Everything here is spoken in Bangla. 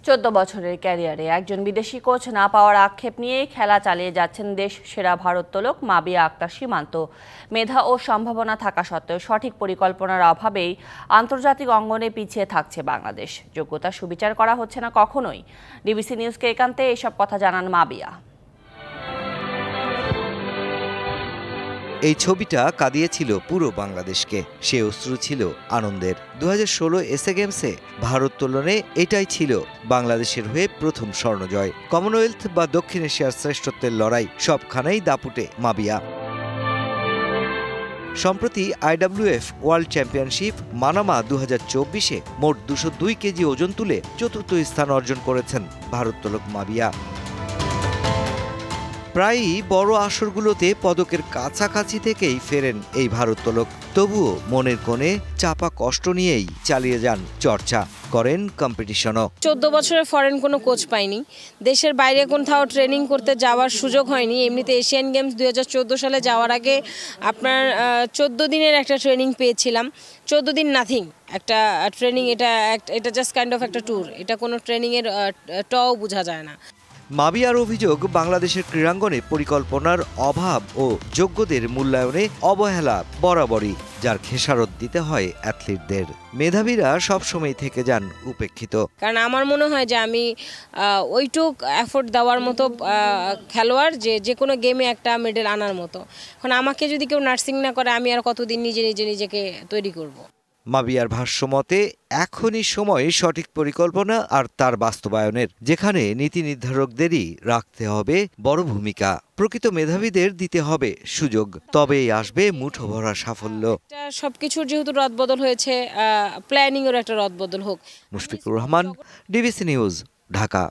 14 বছরের ক্যারিয়ারে একজন বিদেশি কোচ না পাওয়ার আক্ষেপ নিয়েই খেলা চালিয়ে যাচ্ছেন দেশ সেরা ভারোত্তোলক মাবিয়া আক্তার সীমান্ত। মেধা ও সম্ভাবনা থাকা সত্ত্বেও সঠিক পরিকল্পনার অভাবেই আন্তর্জাতিক অঙ্গনে পিছিয়ে থাকছে বাংলাদেশ। যোগ্যতা সুবিচার করা হচ্ছে না কখনোই। ডিবিসি নিউজকে একান্তে এসব কথা জানান মাবিয়া। এই ছবিটা কাঁদিয়েছিল পুরো বাংলাদেশকে। সে অশ্রু ছিল আনন্দের। 2016 এসএ গেমসে ভারোত্তোলনে এটাই ছিল বাংলাদেশের হয়ে প্রথম স্বর্ণজয়। কমনওয়েলথ বা দক্ষিণ এশিয়ার শ্রেষ্ঠত্বের লড়াই সবখানেই দাপুটে মাবিয়া। সম্প্রতি IWF ওয়ার্ল্ড চ্যাম্পিয়নশিপ মানামা 2024-এ মোট 202 কেজি ওজন তুলে চতুর্থ স্থান অর্জন করেছেন ভারোত্তোলক মাবিয়া। প্রায়ই বড় আসরগুলোতে পদকের কাছাকাছি থেকেই ফেরেন এই ভারোত্তোলক। তবুও মনের কোণে চাপা কষ্ট নিয়েই চালিয়ে যান চর্চা, করেন কম্পিটিশনও। 14 বছরে ফরেন কোনো কোচ পাইনি, দেশের বাইরে কোথাও ট্রেনিং করতে যাওয়ার সুযোগ হয়নি। এমনিতে এশিয়ান গেমস 2014 সালে যাওয়ার আগে আপনার 14 দিনের একটা ট্রেনিং পেয়েছিলাম। 14 দিন নাথিং, একটা ট্রেনিং, এটা জাস্ট কাইন্ড অফ একটা ট্যুর। এটা কোনো ট্রেনিংয়ের টও বোঝা যায় না। মাবিয়ার অভিযোগ, বাংলাদেশের ক্রীড়াঙ্গনে পরিকল্পনার অভাব ও যোগ্যদের মূল্যায়নে অবহেলা বরাবরই, যার খেসারত দিতে হয় অ্যাথলিটদের। মেধাবীরা সবসময় থেকে যান উপেক্ষিত। কারণ আমার মনে হয় যে আমি ওইটুক এফোর্ট দেওয়ার মতো খেলোয়াড় যে কোনো গেমে একটা মেডেল আনার মতো। এখন আমাকে যদি কেউ নার্সিং না করে, আমি আর কতদিন নিজেকে তৈরি করব। মাবিয়ার ভাষ্যমতে এখনই সময় সঠিক পরিকল্পনা আর তার বাস্তবায়নের, যেখানে নীতি নির্ধারকদেরই রাখতে হবে বড় ভূমিকা। প্রকৃত মেধাবীদের দিতে হবে সুযোগ, তবেই আসবে মুঠো ভরা সাফল্য। সবকিছুর যেহেতু রদবদল হয়েছে, প্ল্যানিংয়েরও একটা রদবদল হোক। Mushfiqur Rahman, DBC news, Dhaka.